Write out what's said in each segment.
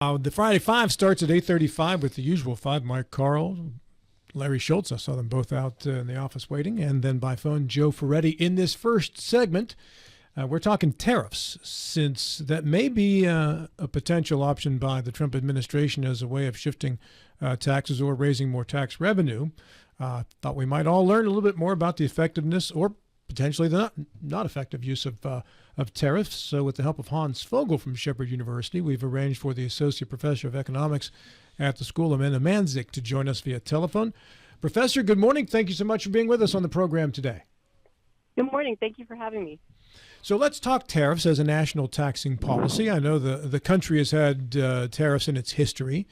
The Friday Five starts at 8:35 with the usual five. Mike Carl, Larry Schultz. I saw them both out in the office waiting. And then by phone, Joe Ferretti. In this first segment, we're talking tariffs, since that may be a potential option by the Trump administration as a way of shifting taxes or raising more tax revenue. Thought we might all learn a little bit more about the effectiveness or potentially the not effective use of tariffs. So with the help of Hans Fogel from Shepherd University, we've arranged for the Associate Professor of Economics at the School of Mandzik to join us via telephone. Professor, good morning. Thank you so much for being with us on the program today. Good morning. Thank you for having me. So let's talk tariffs as a national taxing policy. I know the country has had tariffs in its history,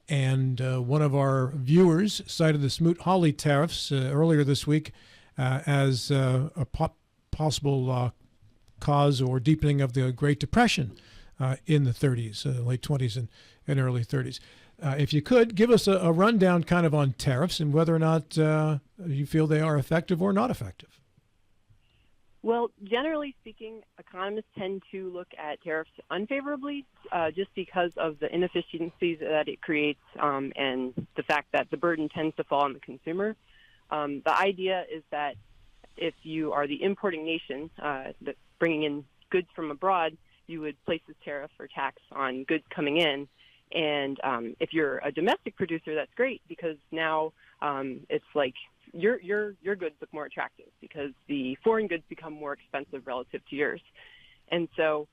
and one of our viewers cited the Smoot-Hawley tariffs earlier this week as a possible cause or deepening of the Great Depression in the 30s, late 20s and early 30s. If you could, give us a rundown kind of on tariffs and whether or not you feel they are effective or not effective. Well, generally speaking, economists tend to look at tariffs unfavorably just because of the inefficiencies that it creates and the fact that the burden tends to fall on the consumer. The idea is that if you are the importing nation that's bringing in goods from abroad, you would place this tariff or tax on goods coming in. And if you're a domestic producer, that's great, because now it's like your goods look more attractive because the foreign goods become more expensive relative to yours. And so,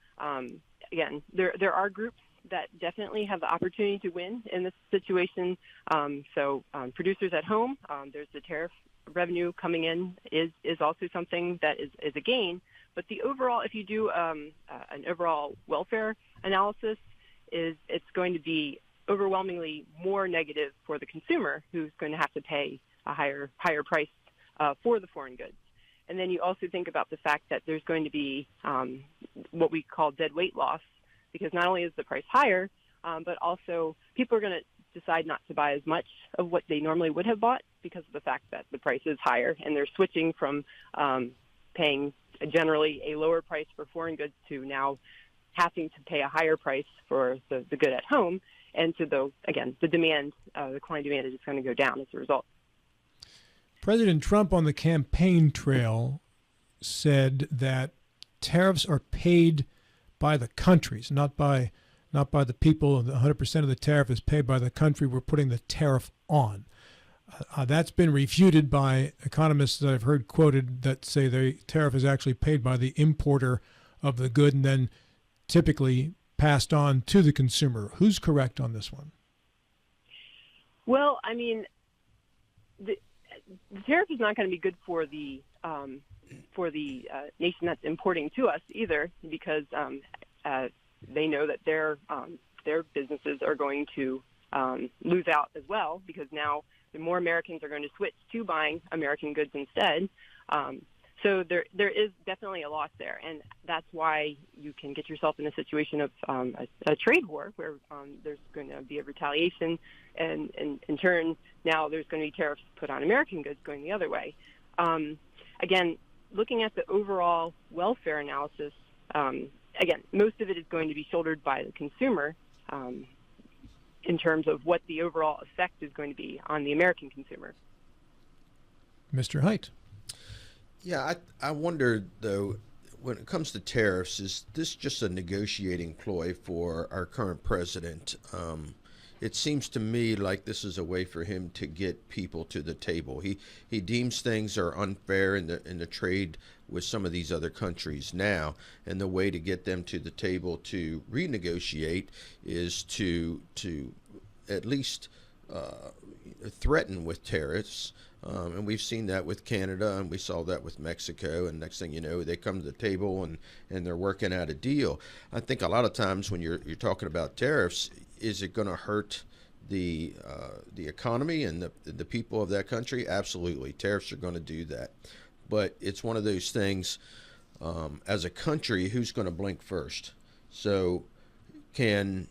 again, there are groups that definitely have the opportunity to win in this situation. Producers at home, there's the tariff revenue coming in is also something that is a gain. But the overall, if you do an overall welfare analysis, it's going to be overwhelmingly more negative for the consumer, who's going to have to pay a higher price for the foreign goods. And then you also think about the fact that there's going to be what we call dead weight loss, because not only is the price higher, but also people are going to decide not to buy as much of what they normally would have bought because of the fact that the price is higher, and they're switching from paying generally a lower price for foreign goods to now having to pay a higher price for the good at home. And so, the demand, the client demand is just going to go down as a result. President Trump on the campaign trail said that tariffs are paid by the countries, not by the people. 100% of the tariff is paid by the country we're putting the tariff on. That's been refuted by economists that I've heard quoted that say the tariff is actually paid by the importer of the good and then typically passed on to the consumer. Who's correct on this one? Well, I mean, the tariff is not going to be good for the nation that's importing to us either, because they know that their businesses are going to lose out as well, because now the more Americans are going to switch to buying American goods instead. So there is definitely a loss there, and that's why you can get yourself in a situation of a trade war where there's going to be a retaliation, and in turn, now there's going to be tariffs put on American goods going the other way. Again, looking at the overall welfare analysis, again, most of it is going to be shouldered by the consumer in terms of what the overall effect is going to be on the American consumer. Mr. Haidt. Yeah, I wonder, though, when it comes to tariffs, is this just a negotiating ploy for our current president? It seems to me like this is a way for him to get people to the table. He deems things are unfair in the trade with some of these other countries now, and the way to get them to the table to renegotiate is to at least threaten with tariffs. And we've seen that with Canada, and we saw that with Mexico, and next thing you know, they come to the table and they're working out a deal. I think a lot of times when you're talking about tariffs, is it going to hurt the economy and the people of that country? Absolutely. Tariffs are going to do that. But it's one of those things, as a country, who's going to blink first? So can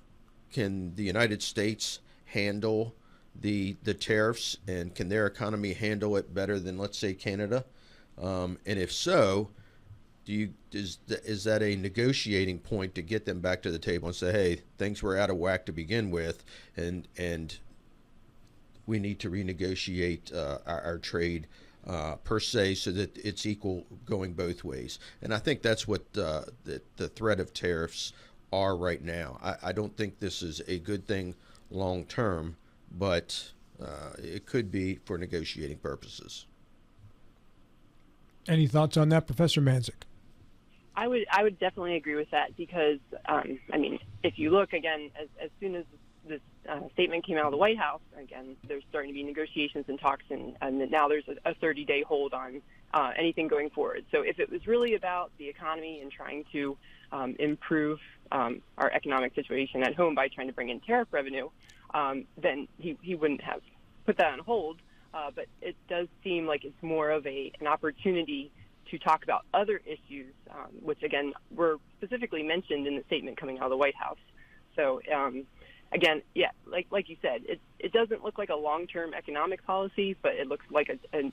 the United States handle the tariffs, and can their economy handle it better than, let's say, Canada? And if so, is that a negotiating point to get them back to the table and say, hey, things were out of whack to begin with, and we need to renegotiate our trade per se, so that it's equal going both ways. And I think that's what the threat of tariffs are right now. I don't think this is a good thing long term, but it could be for negotiating purposes. Any thoughts on that, Professor Mandzik? I would definitely agree with that because, if you look again, as soon as this statement came out of the White House, again, there's starting to be negotiations and talks, and now there's a 30-day hold on anything going forward. So if it was really about the economy and trying to improve our economic situation at home by trying to bring in tariff revenue, then he wouldn't have put that on hold. But it does seem like it's more of an opportunity to talk about other issues, which, again, were specifically mentioned in the statement coming out of the White House. So, again, yeah, like you said, it doesn't look like a long-term economic policy, but it looks like an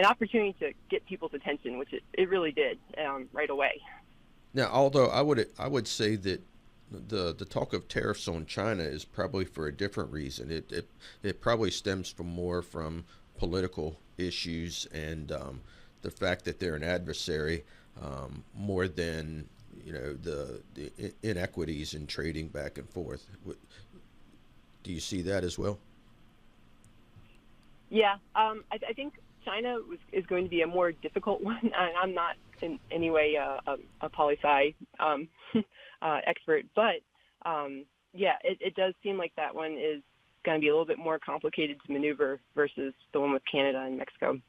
opportunity to get people's attention, which it really did right away. Now, although I would say that the talk of tariffs on China is probably for a different reason. It probably stems from political issues and the fact that they're an adversary, more than the inequities in trading back and forth. Do you see that as well? Yeah, I think China is going to be a more difficult one. I'm not in any way a poli-sci expert, but it does seem like that one is going to be a little bit more complicated to maneuver versus the one with Canada and Mexico.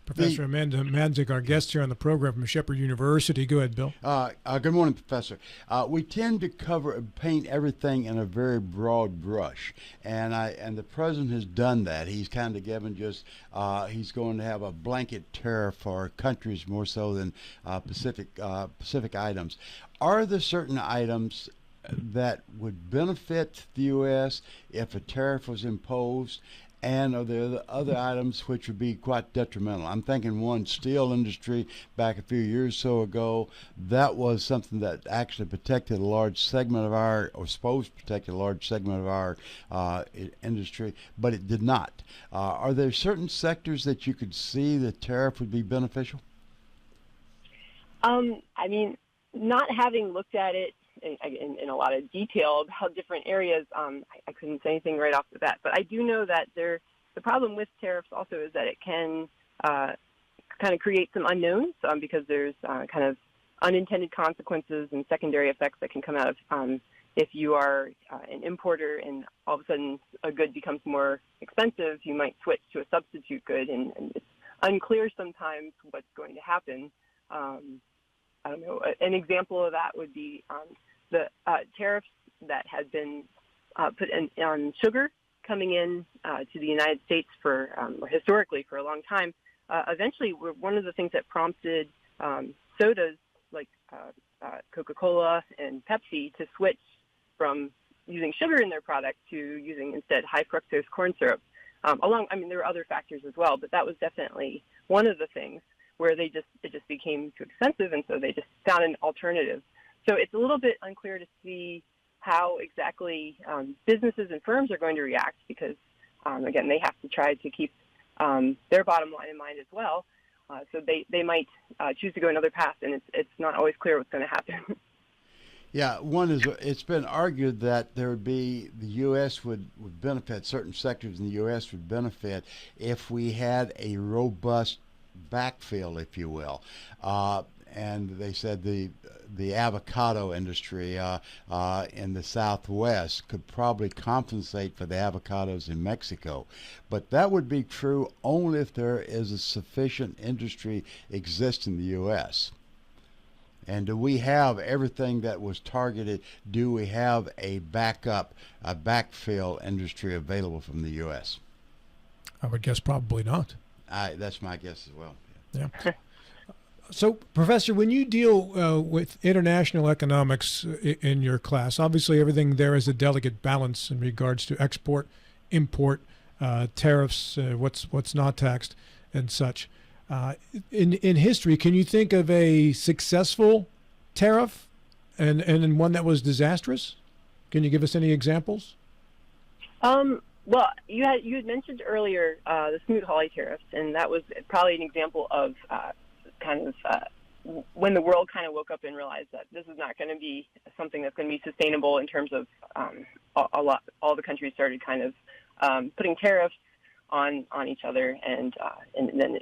Professor Amanda Mandzik, our guest here on the program from Shepherd University. Go ahead, Bill. Good morning, Professor. We tend to paint everything in a very broad brush, and the president has done that. He's kind of given he's going to have a blanket tariff for countries more so than specific items. Are there certain items that would benefit the U.S. if a tariff was imposed? And are there other items which would be quite detrimental? I'm thinking one, steel industry back a few years or so ago, that was something that actually protected a large segment of or supposed to protect a large segment of our industry, but it did not. Are there certain sectors that you could see the tariff would be beneficial? Not having looked at it in a lot of detail about different areas, I couldn't say anything right off the bat. But I do know that the problem with tariffs also is that it can kind of create some unknowns because there's kind of unintended consequences and secondary effects that can come out of if you are an importer and all of a sudden a good becomes more expensive, you might switch to a substitute good, and it's unclear sometimes what's going to happen. I don't know. An example of that would be the tariffs that had been put on sugar coming in to the United States historically for a long time. Eventually, were one of the things that prompted sodas like Coca-Cola and Pepsi to switch from using sugar in their product to using instead high fructose corn syrup. There were other factors as well, but that was definitely one of the things where it just became too expensive, and so they just found an alternative. So it's a little bit unclear to see how exactly businesses and firms are going to react because, again, they have to try to keep their bottom line in mind as well. So they might choose to go another path, and it's not always clear what's going to happen. Yeah, one is it's been argued that the U.S. would benefit, certain sectors in the U.S. would benefit if we had a robust backfill, if you will. And they said the avocado industry in the Southwest could probably compensate for the avocados in Mexico. But that would be true only if there is a sufficient industry exists in the U.S. And do we have everything that was targeted? Do we have a backfill industry available from the U.S.? I would guess probably not. That's my guess as well. Yeah. So, Professor, when you deal with international economics in your class, obviously everything there is a delicate balance in regards to export, import, tariffs, what's not taxed, and such. In history, can you think of a successful tariff and one that was disastrous? Can you give us any examples? Well, you had mentioned earlier the Smoot-Hawley tariffs, and that was probably an example of when the world kind of woke up and realized that this is not going to be something that's going to be sustainable in terms of all the countries started kind of putting tariffs on each other, and then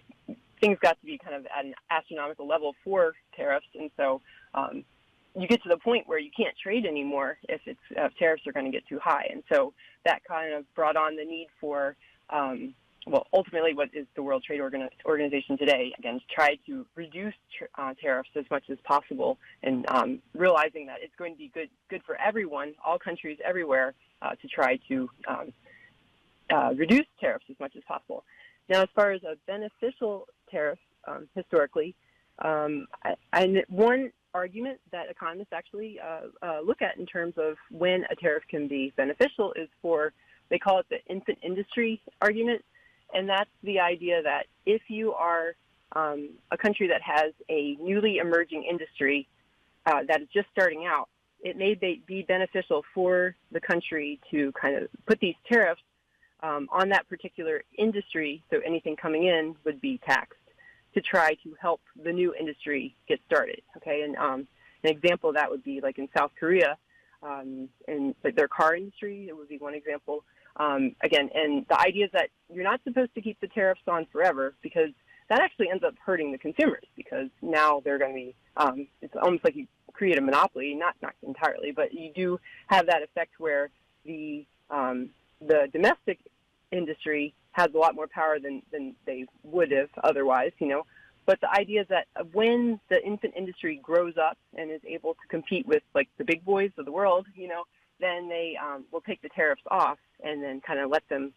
things got to be kind of at an astronomical level for tariffs, and so you get to the point where you can't trade anymore if tariffs are going to get too high, and so that kind of brought on the need for ultimately what is the World Trade Organization today, again, to try to reduce tariffs as much as possible, and realizing that it's going to be good for everyone, all countries everywhere, to try to reduce tariffs as much as possible. Now, as far as a beneficial tariff, historically, one argument that economists actually look at in terms of when a tariff can be beneficial is they call it the infant industry argument. And that's the idea that if you are a country that has a newly emerging industry that is just starting out, it may be beneficial for the country to kind of put these tariffs on that particular industry, so anything coming in would be taxed, to try to help the new industry get started. Okay, and an example of that would be like in South Korea, in their car industry. It would be one example. Again, and the idea is that you're not supposed to keep the tariffs on forever, because that actually ends up hurting the consumers, because now they're going to be, it's almost like you create a monopoly, not entirely, but you do have that effect where the domestic industry has a lot more power than they would have otherwise, But the idea is that when the infant industry grows up and is able to compete with like the big boys of the world, then they will take the tariffs off and then kind of let them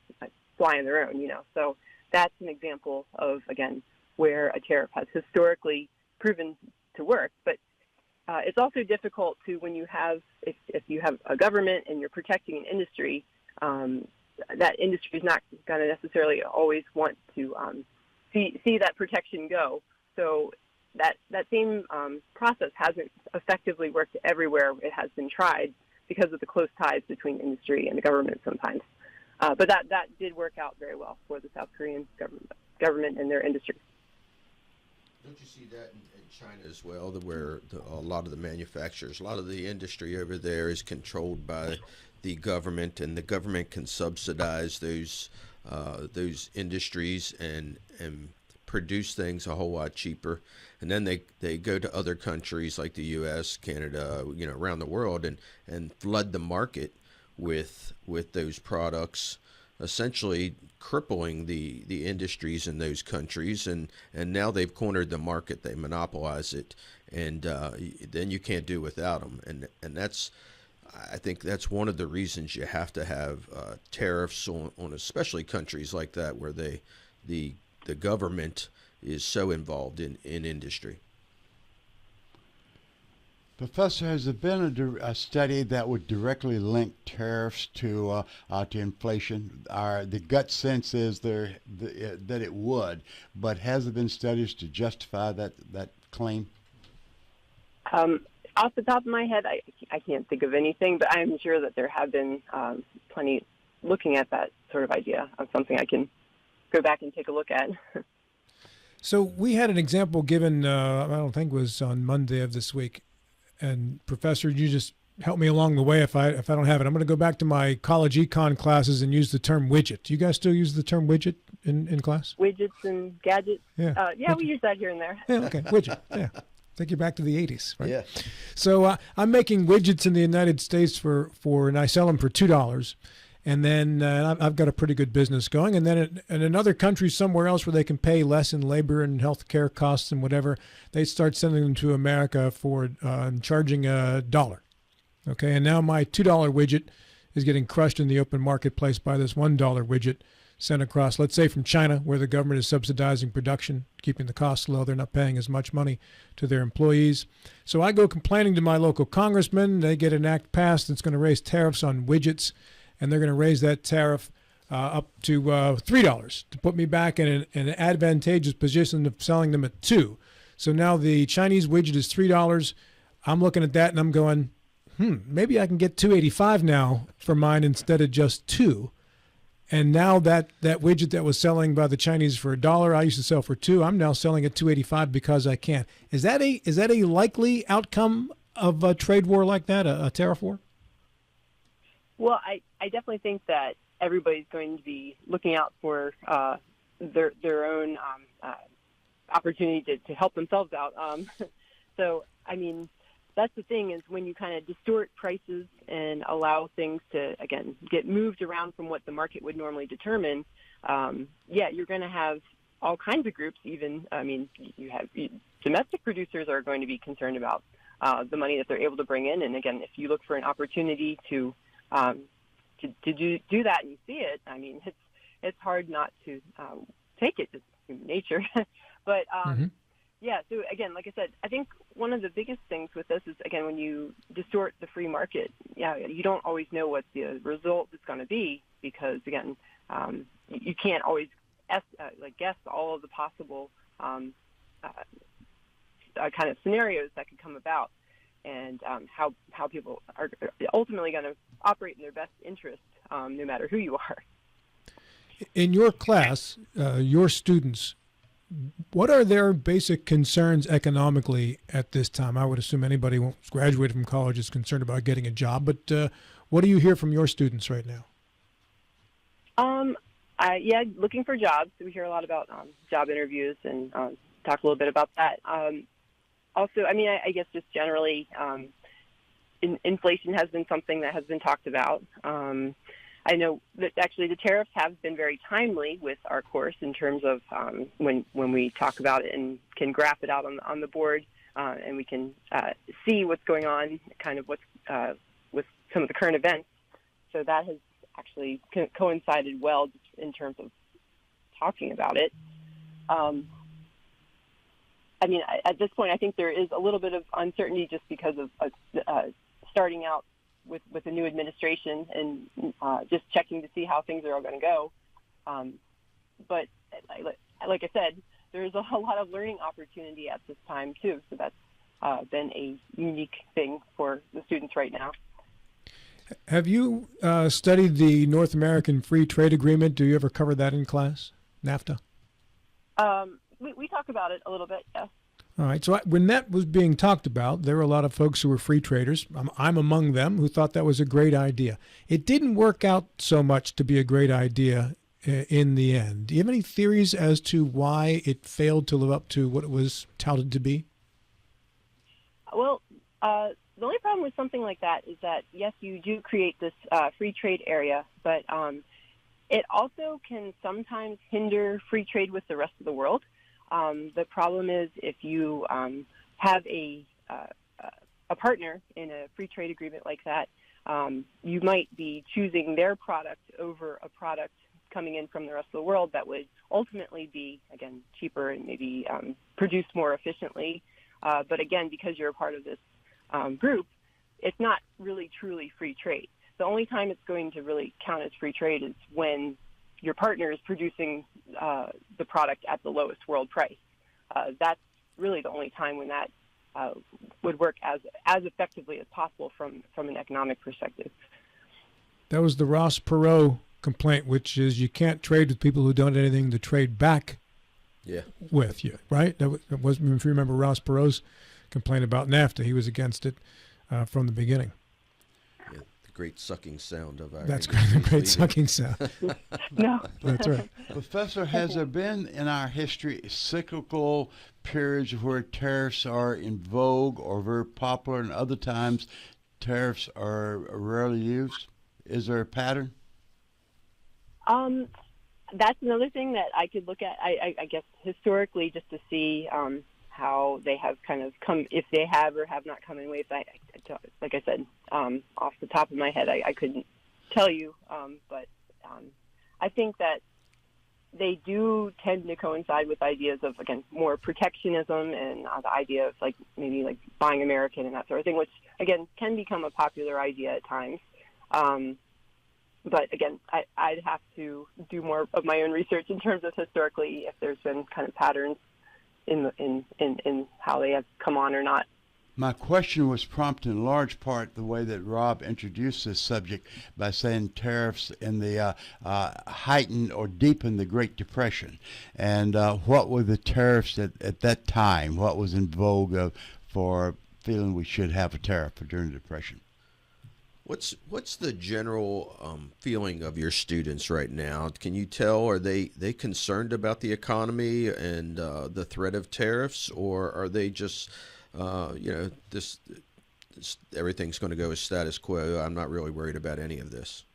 fly on their own, So that's an example of, again, where a tariff has historically proven to work. But it's also difficult to, when you have, if you have a government and you're protecting an industry, that industry is not going to necessarily always want to see that protection go. So that same process hasn't effectively worked everywhere it has been tried, because of the close ties between industry and the government sometimes. But that did work out very well for the South Korean government and their industry. Don't you see that in China as well, where a lot of the manufacturers, a lot of the industry over there is controlled by the government, and the government can subsidize those industries and produce things a whole lot cheaper, and then they go to other countries like the U.S., Canada, around the world, and flood the market with those products, essentially crippling the industries in those countries, and now they've cornered the market, they monopolize it, and then you can't do without them, and I think that's one of the reasons you have to have tariffs on especially countries like that, where the government is so involved in industry. Professor, has there been a study that would directly link tariffs to inflation? The gut sense is that it would, but has there been studies to justify that claim? Off the top of my head, I can't think of anything, but I'm sure that there have been plenty looking at that sort of idea of something I can go back and take a look at. So we had an example given, I don't think it was on Monday of this week. And Professor, you just help me along the way if I don't have it. I'm going to go back to my college econ classes and use the term widget. Do you guys still use the term widget in class? Widgets and gadgets? Yeah, we use that here and there. Yeah, okay, widget, yeah. Take you back to the 80s, right? Yeah. So I'm making widgets in the United States and I sell them for $2. And then I've got a pretty good business going. And then in another country somewhere else where they can pay less in labor and health care costs and whatever, they start sending them to America for charging $1. Okay, and now my $2 widget is getting crushed in the open marketplace by this $1 widget sent across, let's say from China, where the government is subsidizing production, keeping the costs low. They're not paying as much money to their employees. So I go complaining to my local congressman. They get an act passed that's going to raise tariffs on widgets, and they're going to raise that tariff up to $3 to put me back in an advantageous position of selling them at $2. So now the Chinese widget is $3. I'm looking at that and I'm going, maybe I can get $2.85 now for mine instead of just $2. And now that widget that was selling by the Chinese for $1, I used to sell for $2. I'm now selling at $2.85 because I can. Is that a likely outcome of a trade war like that, a tariff war? Well, I definitely think that everybody's going to be looking out for their own opportunity to help themselves out. So, I mean, that's the thing is when you kind of distort prices and allow things to, again, get moved around from what the market would normally determine, you're going to have all kinds of groups even. I mean, domestic producers are going to be concerned about the money that they're able to bring in. And, again, if you look for an opportunity to do that and you see it, I mean, it's hard not to take it. It's human nature. But, so again, like I said, I think one of the biggest things with this is, again, when you distort the free market, you don't always know what the result is going to be because, again, you can't always guess all of the possible kind of scenarios that could come about and how people are ultimately going to operate in their best interest, no matter who you are. In your class, your students, what are their basic concerns economically at this time? I would assume anybody who graduated from college is concerned about getting a job, but what do you hear from your students right now? Looking for jobs. We hear a lot about job interviews and talk a little bit about that. Also, I mean, I guess just generally, inflation has been something that has been talked about. I know that actually the tariffs have been very timely with our course in terms of when we talk about it and can graph it out on the board and we can see what's going on, kind of what's with some of the current events. So that has actually coincided well just in terms of talking about it. I mean, at this point, I think there is a little bit of uncertainty just because of starting out with the new administration and just checking to see how things are all going to go. But like I said, there's a lot of learning opportunity at this time, too. So that's been a unique thing for the students right now. Have you studied the North American Free Trade Agreement? Do you ever cover that in class, NAFTA? We talk about it a little bit, yes. All right. So when that was being talked about, there were a lot of folks who were free traders. I'm among them who thought that was a great idea. It didn't work out so much to be a great idea in the end. Do you have any theories as to why it failed to live up to what it was touted to be? Well, the only problem with something like that is that, yes, you do create this free trade area, but it also can sometimes hinder free trade with the rest of the world. The problem is if you have a partner in a free trade agreement like that, you might be choosing their product over a product coming in from the rest of the world that would ultimately be, again, cheaper and maybe produced more efficiently. But again, because you're a part of this group, it's not really truly free trade. The only time it's going to really count as free trade is when your partner is producing the product at the lowest world price. That's really the only time when that would work as effectively as possible from an economic perspective. That was the Ross Perot complaint, which is you can't trade with people who don't have anything to trade back with you, right? That was, if you remember Ross Perot's complaint about NAFTA, he was against it from the beginning. Great sucking sound of our That's great sucking sound. No. That's right. Professor, has there been in our history cyclical periods where tariffs are in vogue or very popular and other times tariffs are rarely used? Is there a pattern? That's another thing that I could look at, I guess, historically, just to see how they have kind of come, if they have or have not come in waves. Like I said, off the top of my head, I couldn't tell you, but I think that they do tend to coincide with ideas of, again, more protectionism and the idea of maybe buying American and that sort of thing, which again can become a popular idea at times. but again, I'd have to do more of my own research in terms of historically if there's been kind of patterns in how they have come on or not. My question was prompted in large part the way that Rob introduced this subject by saying tariffs in the heightened or deepened the Great Depression. And what were the tariffs at that time? What was in vogue for feeling we should have a tariff during the Depression? What's the general feeling of your students right now? Can you tell, are they concerned about the economy and the threat of tariffs, or are they just this everything's going to go as status quo? I'm not really worried about any of this.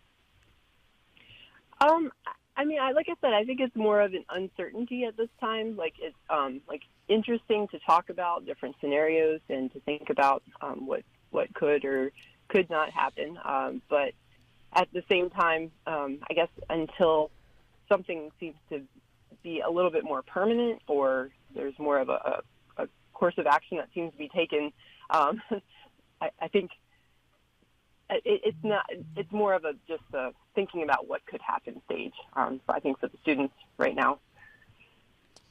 I mean, like I said, I think it's more of an uncertainty at this time. Like it's like interesting to talk about different scenarios and to think about what could or could not happen. But at the same time, I guess until something seems to be a little bit more permanent or there's more of a course of action that seems to be taken, I think it's not. It's more of just thinking about what could happen stage. I think for the students right now.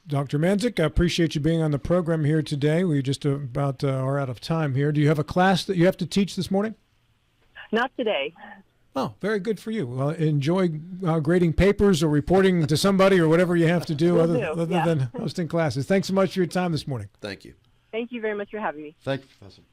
Dr. Mandzik, I appreciate you being on the program here today. We just about are out of time here. Do you have a class that you have to teach this morning? Not today. Oh, very good for you. Well, enjoy grading papers or reporting to somebody or whatever you have to do other than hosting classes. Thanks so much for your time this morning. Thank you. Thank you very much for having me. Thank you, Professor.